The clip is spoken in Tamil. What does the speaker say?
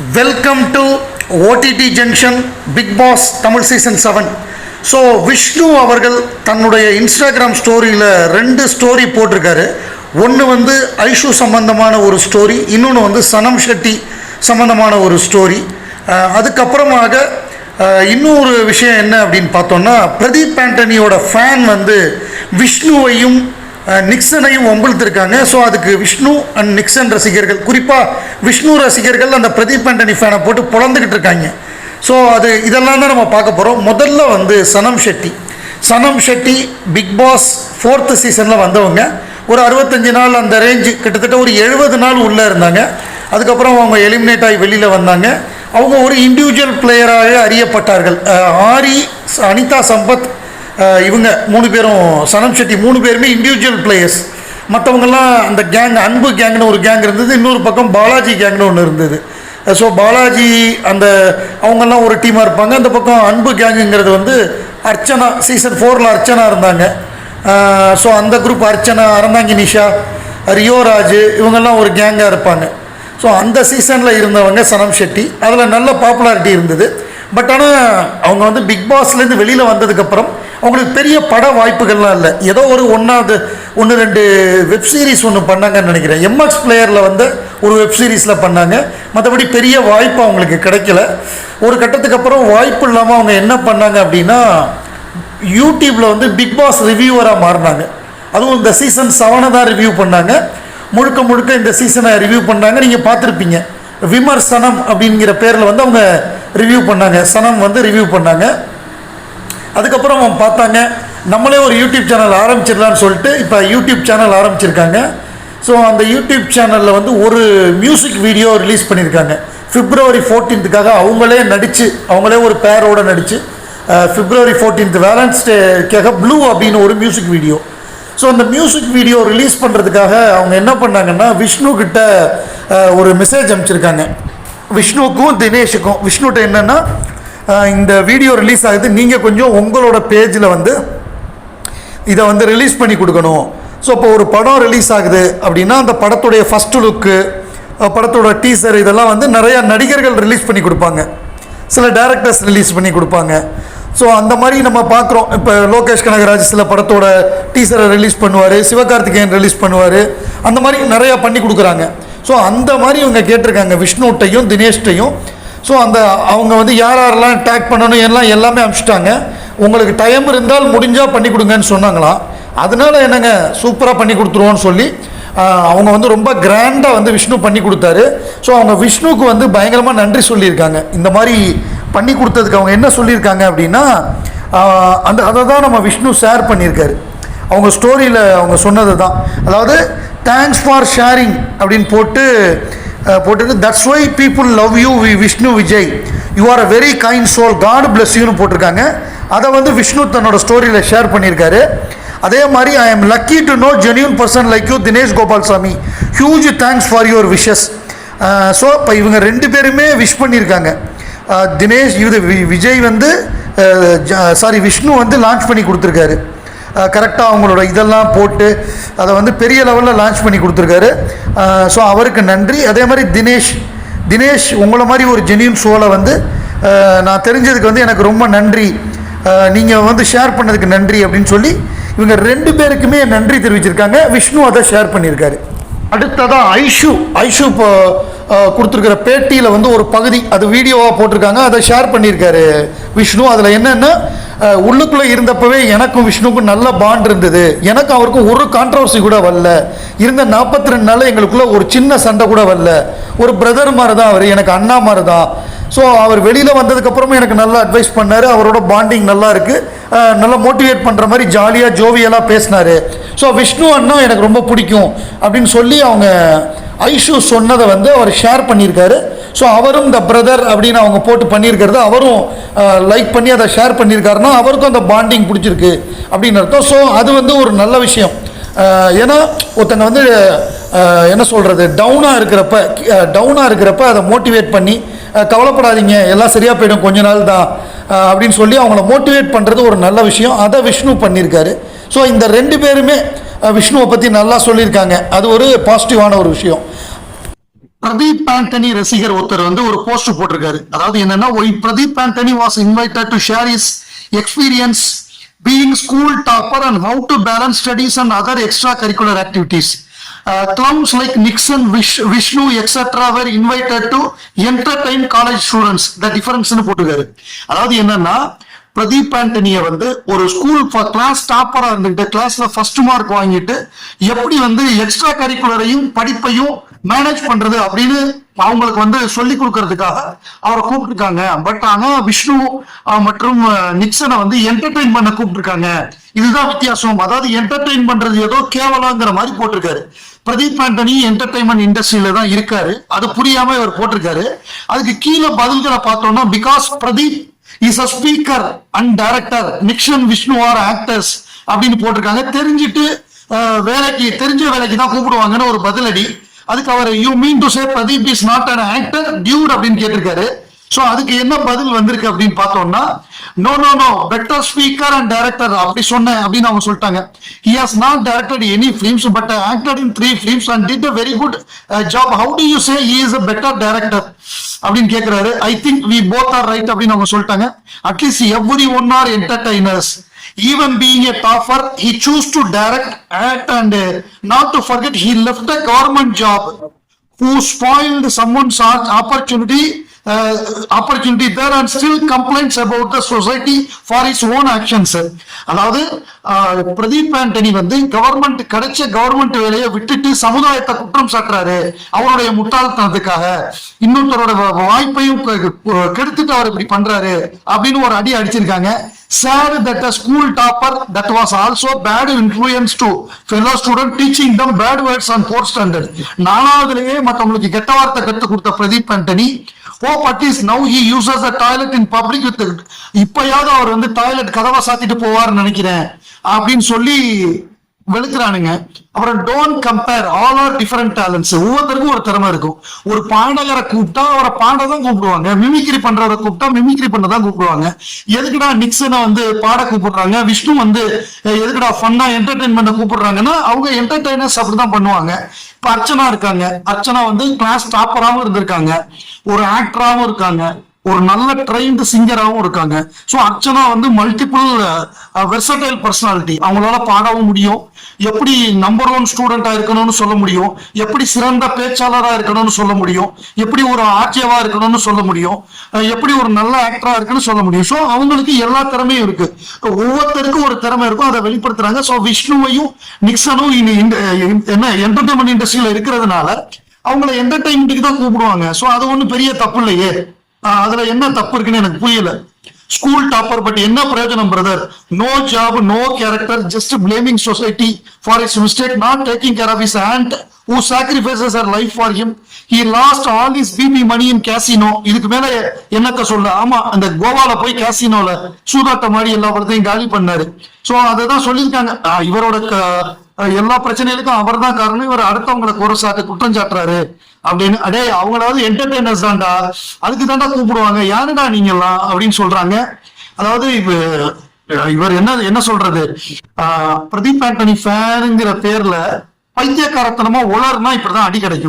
Welcome to OTT junction Bigg Boss Tamil season 7. So Vishnu அவர்கள் தன்னுடைய இன்ஸ்டாகிராம் ஸ்டோரியில் 2 ஸ்டோரி போட்டிருக்காரு. ஒன்று வந்து ஐஷு சம்பந்தமான ஒரு ஸ்டோரி, இன்னொன்று வந்து சனம் ஷெட்டி சம்பந்தமான ஒரு ஸ்டோரி. அதுக்கப்புறமாக இன்னொரு விஷயம் என்ன அப்படின்னு பார்த்தோன்னா, பிரதீப் ஆண்டனியோட ஃபேன் வந்து விஷ்ணுவையும் நிக்சனையும் வம்பிழுத்திருக்காங்க. ஸோ அதுக்கு விஷ்ணு அண்ட் நிக்சன் ரசிகர்கள், குறிப்பாக விஷ்ணு ரசிகர்கள் அந்த பிரதீப் ஆண்டனி ஃபேனை போட்டு புலந்துக்கிட்டு இருக்காங்க. ஸோ இதெல்லாம் தான் நம்ம பார்க்க போகிறோம். முதல்ல வந்து Sanam Shetty big pass 4th சீசனில் வந்தவங்க. ஒரு 65 நாள் அந்த ரேஞ்சு, கிட்டத்தட்ட ஒரு 70 நாள் உள்ளே இருந்தாங்க. அதுக்கப்புறம் அவங்க எலிமினேட் ஆகி வெளியில் வந்தாங்க. அவங்க ஒரு இண்டிவிஜுவல் பிளேயராக அறியப்பட்டார்கள். ஆரி, அனிதா சம்பத், இவங்க 3 பேரும், சனம் ஷெட்டி 3 பேருமே இண்டிவிஜுவல் பிளேயர்ஸ். மற்றவங்கெல்லாம் அந்த கேங், அன்பு கேங்னு ஒரு கேங் இருந்தது, இன்னொரு பக்கம் பாலாஜி கேங்னு ஒன்று இருந்தது. ஸோ பாலாஜி அவங்கெல்லாம் ஒரு டீமாக இருப்பாங்க. அந்த பக்கம் அன்பு கேங்குங்கிறது வந்து அர்ச்சனா, சீசன் 4ல் அர்ச்சனா இருந்தாங்க. ஸோ அந்த குரூப் அர்ச்சனா, அறந்தாங்கி நிஷா, ரியோராஜ், இவங்கெல்லாம் ஒரு கேங்காக இருப்பாங்க. ஸோ அந்த சீசனில் இருந்தவங்க சனம் ஷெட்டி. அதில் நல்ல பாப்புலாரிட்டி இருந்தது. பட் ஆனால் அவங்க வந்து பிக் பாஸ்லேருந்து வெளியில் வந்ததுக்கப்புறம் அவங்களுக்கு பெரிய பட வாய்ப்புகள்லாம் இல்லை. ஏதோ ஒரு 1-2 வெப்சீரிஸ் ஒன்று பண்ணாங்கன்னு நினைக்கிறேன். எம்எக்ஸ் பிளேயரில் வந்து ஒரு வெப்சீரிஸில் பண்ணாங்க. மற்றபடி பெரிய வாய்ப்பு அவங்களுக்கு கிடைக்கல. ஒரு கட்டத்துக்கு அப்புறம் வாய்ப்பு இல்லாமல் அவங்க என்ன பண்ணாங்க அப்படின்னா, யூடியூப்பில் வந்து பிக் பாஸ் ரிவ்யூவராக மாறினாங்க. அதுவும் இந்த சீசன் 7 தான் ரிவ்யூ பண்ணாங்க. முழுக்க இந்த சீசனை ரிவ்யூ பண்ணாங்க. நீங்கள் பார்த்துருப்பீங்க, விமர்சனம் அப்படிங்கிற பேரில் வந்து அவங்க ரிவ்யூ பண்ணாங்க. சனம் வந்து ரிவ்யூ பண்ணாங்க. அதுக்கப்புறம் அவங்க பார்த்தாங்க, நம்மளே ஒரு யூடியூப் சேனல் ஆரம்பிச்சிடலான்னு சொல்லிட்டு இப்போ யூடியூப் சேனல் ஆரம்பிச்சிருக்காங்க. ஸோ அந்த யூடியூப் சேனலில் வந்து ஒரு மியூசிக் வீடியோ ரிலீஸ் பண்ணியிருக்காங்க. February 14th அவங்களே ஒரு பேரோடு நடித்து February 14th வேலன்ஸ் டேக்காக ப்ளூ அப்படின்னு ஒரு மியூசிக் வீடியோ. ஸோ அந்த மியூசிக் வீடியோ ரிலீஸ் பண்ணுறதுக்காக அவங்க என்ன பண்ணாங்கன்னா, விஷ்ணுக்கிட்ட ஒரு மெசேஜ் அனுப்பிச்சிருக்காங்க. விஷ்ணுவுக்கும் தினேஷுக்கும். விஷ்ணுகிட்ட என்னென்னா, இந்த வீடியோ ரிலீஸ் ஆகுது, நீங்கள் கொஞ்சம் உங்களோட பேஜில் வந்து இதை வந்து ரிலீஸ் பண்ணி கொடுக்கணும். ஸோ இப்போ ஒரு படம் ரிலீஸ் ஆகுது அப்படின்னா, அந்த படத்துடைய ஃபஸ்ட்டு லுக்கு, படத்தோட டீசர், இதெல்லாம் வந்து நிறையா நடிகர்கள் ரிலீஸ் பண்ணி கொடுப்பாங்க, சில டேரக்டர்ஸ் ரிலீஸ் பண்ணி கொடுப்பாங்க. ஸோ அந்த மாதிரி நம்ம பார்க்குறோம். இப்போ லோகேஷ் கனகராஜ் சில படத்தோட டீசரை ரிலீஸ் பண்ணுவார், சிவகார்த்திகேயன் ரிலீஸ் பண்ணுவார், அந்த மாதிரி நிறையா பண்ணி கொடுக்குறாங்க. ஸோ அந்த மாதிரி இவங்க கேட்டிருக்காங்க விஷ்ணுட்டையும் தினேஷ்டையும். ஸோ அவங்க வந்து யாரெல்லாம் டேக் பண்ணணும் எல்லாமே அனுப்பிச்சிட்டாங்க. உங்களுக்கு டைம் இருந்தால் முடிஞ்சால் பண்ணி கொடுங்கன்னு சொன்னாங்களாம். அதனால என்னங்க, சூப்பராக பண்ணி கொடுத்துருவோன்னு சொல்லி அவங்க வந்து ரொம்ப கிராண்டாக வந்து விஷ்ணு பண்ணி கொடுத்தாரு. ஸோ அவங்க விஷ்ணுவுக்கு வந்து பயங்கரமாக நன்றி சொல்லியிருக்காங்க. இந்த மாதிரி பண்ணி கொடுத்ததுக்கு அவங்க என்ன சொல்லியிருக்காங்க அப்படின்னா, அதை தான் நம்ம விஷ்ணு ஷேர் பண்ணியிருக்காரு. அவங்க ஸ்டோரியில் அவங்க சொன்னது தான். அதாவது தேங்க்ஸ் ஃபார் ஷேரிங் அப்படின்னு போட்டுட்டு that's why people love you Vishnu Vijay, you are a very kind soul, God bless யூன்னு போட்டிருக்காங்க. அதை வந்து விஷ்ணு தன்னோட ஸ்டோரியில் ஷேர் பண்ணியிருக்காரு. அதே மாதிரி I am lucky to know genuine person like you Dinesh Gopalsamy, huge thanks for your wishes. So இப்போ இவங்க 2 பேருமே விஷ் பண்ணியிருக்காங்க. தினேஷ் விஜய் வந்து விஷ்ணு வந்து லான்ச் பண்ணி கொடுத்துருக்காரு. கரெக்டாக அவங்களோட இதெல்லாம் போட்டு அதை வந்து பெரிய லெவலில் லான்ச் பண்ணி கொடுத்துருக்காரு. ஸோ அவருக்கு நன்றி. அதே மாதிரி தினேஷ் உங்களை மாதிரி ஒரு ஜென்யூன் ஷோவில் வந்து நான் தெரிஞ்சதுக்கு வந்து எனக்கு ரொம்ப நன்றி, நீங்கள் வந்து ஷேர் பண்ணதுக்கு நன்றி அப்படின்னு சொல்லி இவங்க 2 பேருக்குமே நன்றி தெரிவிச்சிருக்காங்க. விஷ்ணு அதை ஷேர் பண்ணியிருக்காரு. அடுத்ததான் ஐஷு இப்போ கொடுத்துருக்கிற பேட்டியில் வந்து ஒரு பகுதி, அது வீடியோவாக போட்டிருக்காங்க, அதை ஷேர் பண்ணியிருக்காரு விஷ்ணு. அதில் என்னென்னா, உள்ளுக்குள்ளே இருந்தப்பவே எனக்கும் விஷ்ணுவுக்கும் நல்ல பாண்ட் இருந்தது, எனக்கும் அவருக்கும் ஒரு கான்ட்ரவர்சி கூட வரல, இருந்த 42 நாளில் எங்களுக்குள்ளே ஒரு சின்ன சண்டை கூட வரல, ஒரு பிரதர் மாதிரி தான் அவர், எனக்கு அண்ணா மாதிரி தான். ஸோ அவர் வெளியில் வந்ததுக்கப்புறமும் எனக்கு நல்லா அட்வைஸ் பண்ணார். அவரோட பாண்டிங் நல்லா இருக்குது, நல்லா மோட்டிவேட் பண்ணுற மாதிரி ஜாலியாக ஜோவியலாக பேசினார். ஸோ விஷ்ணு அண்ணா எனக்கு ரொம்ப பிடிக்கும் அப்படின்னு சொல்லி அவங்க ஐஷு சொன்னதை வந்து அவர் ஷேர் பண்ணியிருக்காரு. ஸோ அவரும் இந்த பிரதர் அப்படின்னு அவங்க போட்டு பண்ணியிருக்கிறது அவரும் லைக் பண்ணி அதை ஷேர் பண்ணியிருக்காருன்னா அவருக்கும் அந்த பாண்டிங் பிடிச்சிருக்கு அப்படின்னு அர்த்தம். ஸோ அது வந்து ஒரு நல்ல விஷயம். ஏன்னா ஒருத்தங்க வந்து என்ன சொல்கிறது, டவுனாக இருக்கிறப்ப அதை மோட்டிவேட் பண்ணி, கவலைப்படாதீங்க எல்லாம் சரியாக போயிடும், கொஞ்ச நாள் தான் அப்படின்னு சொல்லி அவங்கள மோட்டிவேட் பண்ணுறது ஒரு நல்ல விஷயம். அதை விஷ்ணு பண்ணியிருக்காரு. ஸோ இந்த 2 பேருமே விஷ்ணுவை பற்றி நல்லா சொல்லியிருக்காங்க. அது ஒரு பாசிட்டிவான ஒரு விஷயம். பிரதீப் ஆண்டனி ரசிகர் ஒருத்தர் வந்து ஒரு போஸ்ட் போட்டிருக்காரு. அதாவது என்னன்னா, Pradeep Antony was invited to share is experience being school topper and how to balance studies and other extra curricular activities. Clowns like Nixon, Vishnu, etc. were invited to entertain college students. The difference போட்டுக்காரு. அதாவது என்னன்னா, பிரதீப் ஆண்டனிய வந்து ஒரு ஸ்கூல் கிளாஸ் டாப்பரா இருந்துட்டு கிளாஸ்ல ஃபர்ஸ்ட் மார்க் வாங்கிட்டு எப்படி வந்து எக்ஸ்ட்ரா கரிக்குலரையும் படிப்பையும் மேனேஜ் பண்றது அப்படின்னு அவங்களுக்கு வந்து சொல்லி கொடுக்கறதுக்காக அவரை கூப்பிட்டுருக்காங்க. பட் ஆனா விஷ்ணு மற்றும் நிக்சனை வந்து என்டர்டெயின் பண்ண கூப்பிட்டுருக்காங்க. இதுதான் வித்தியாசம். அதாவது என்டர்டெயின் பண்றது ஏதோ கேவலங்கிற மாதிரி போட்டிருக்காரு. பிரதீப் ஆண்டனி என்டர்டைன்மெண்ட் இண்டஸ்ட்ரியில தான் இருக்காரு, அது புரியாம இவர் போட்டிருக்காரு. அதுக்கு கீழே பதில்களை பார்த்தோம்னா, because Pradeep is a speaker and director, Nixon Vishnu are actors அப்படின்னு போட்டிருக்காங்க. தெரிஞ்ச வேலைக்கு தான் கூப்பிடுவாங்கன்னு ஒரு பதிலடி. அதுக்கு அவர் you mean to say Pradeep is not an actor dude அப்படின்னு கேட்டிருக்காரு. சோ அதுக்கு என்ன பதில் வந்திருக்கு அப்படின்னு பார்த்தோம்னா, no no no better speaker and director அப்படி சொன்னேன் அப்படின்னு அவங்க சொல்லிட்டாங்க. He has not directed any films but acted in 3 films and did a very good job. How do you say he is a better director அப்படின்னு கேட்கிறாரு. I think we both are right அப்படின்னு அவங்க சொல்லிட்டாங்க. At least every one are entertainers. Even being a topper, he chose to direct, act, and not to forget, he left a government job. Who spoiled someone's opportunity there and still complains about the society for his own actions. அதாவது பிரதீப் ஆண்டனி வந்து கவர்மெண்ட் வேலையை விட்டுட்டு சமுதாயத்தை குற்றம் சாட்டுறாரு அவருடைய முட்டாள்தனத்துக்காக. இன்னொருத்தரோட வாய்ப்பையும் கெடுத்துட்டு அவர் இப்படி பண்றாரு அப்படின்னு ஒரு அடி அடிச்சிருக்காங்க. Sad that a school topper that was also bad influence to fellow student, teaching them bad words and poor standard. நாலாவதுலயே மற்றவங்களுக்கு கெட்ட வார்த்தை கற்றுக் கொடுத்த Pradeep Antony, hope at least now he uses the toilet in public with இப்பயாவது அவர் வந்து டாய்லெட் கதவை சாத்திட்டு போவார்னு நினைக்கிறேன் அப்படின்னு சொல்லி வெளுக்கிறானுங்க. அப்புறம் don't compare, all R different talents. ஒவ்வொருத்தருக்கும் ஒரு திறமை இருக்கும். ஒரு பாடகரை கூப்பிட்டா அவரை பாடதான் கூப்பிடுவாங்க, மிமிக்ரி பண்றவரை கூப்பிட்டா மிமிக்ரி பண்ணதான் கூப்பிடுவாங்க. எதுக்குடா நிக்சனை வந்து பாட கூப்பிடுறாங்க, விஷ்ணு வந்து எதுக்குடா ஃபன்னா என்டர்டைன்மெண்ட் கூப்பிடுறாங்கன்னா அவங்க என்டர்டைனர்ஸ் அப்படிதான் பண்ணுவாங்க. இப்ப அர்ச்சனா இருக்காங்க, அர்ச்சனா வந்து கிளாஸ் டாப்பராகவும் இருந்திருக்காங்க, ஒரு ஆக்டராகவும் இருக்காங்க, ஒரு நல்ல ட்ரெயின்டு சிங்கராகவும் இருக்காங்க. ஸோ அர்ச்சனா வந்து மல்டிபிள் வெர்சடைல் பர்சனாலிட்டி. அவங்களால பாடவும் முடியும், எப்படி நம்பர் 1 ஸ்டூடெண்டா இருக்கணும்னு சொல்ல முடியும், எப்படி சிறந்த பேச்சாளராக இருக்கணும்னு சொல்ல முடியும், எப்படி ஒரு ஆர்ஜேவா இருக்கணும்னு சொல்ல முடியும், எப்படி ஒரு நல்ல ஆக்டரா இருக்குன்னு சொல்ல முடியும். ஸோ அவங்களுக்கு எல்லா திறமையும் இருக்கு. ஒவ்வொருத்தருக்கும் ஒரு திறமை இருக்கும், அதை வெளிப்படுத்துறாங்க. ஸோ விஷ்ணுவையும் நிக்சனும் என்ன என்டர்டைன்மெண்ட் இண்டஸ்ட்ரியில இருக்கிறதுனால அவங்களை என்டர்டைன்மெண்ட்டுக்கு தான் கூப்பிடுவாங்க. ஸோ அது ஒன்றும் பெரிய தப்பு இல்லையே. அதுல என்ன தப்பு இருக்குன்னு எனக்கு புரியல. ஸ்கூல் டாப்பர் பட் என்ன பிரயோஜனம் brother? No job, no character, just blaming society for his mistake, not taking care of his aunt who sacrifices her life for him. He lost all his BB money in casino. இதுக்கு மேல என்னத்த சொல்ல? ஆமா, அந்த கோவால போய் கேசினோல சூதாட்ட மாதிரி எல்லா படத்தையும் காலி பண்ணாரு. சோ அததான் சொல்லியிருக்காங்க, இவரோட எல்லா பிரச்சனைகளுக்கும் அவர் தான் காரணம், இவர் அடுத்தவங்களை குற்றம் சாட்டுறாரு அப்படின்னு. அடே அவங்களாவது என்டர்டைனர்ஸ் தான்டா, அதுக்கு தாண்டா கூப்பிடுவாங்க, யாருடா நீங்கெல்லாம் அப்படின்னு சொல்றாங்க. அதாவது இவர் என்ன சொல்றது, பிரதீப் ஆண்டனி ஃபேனுங்கிற பேர்ல பைத்தியக்காரத்தனமா உளர்னா இப்படிதான் அடி கிடைக்கும்.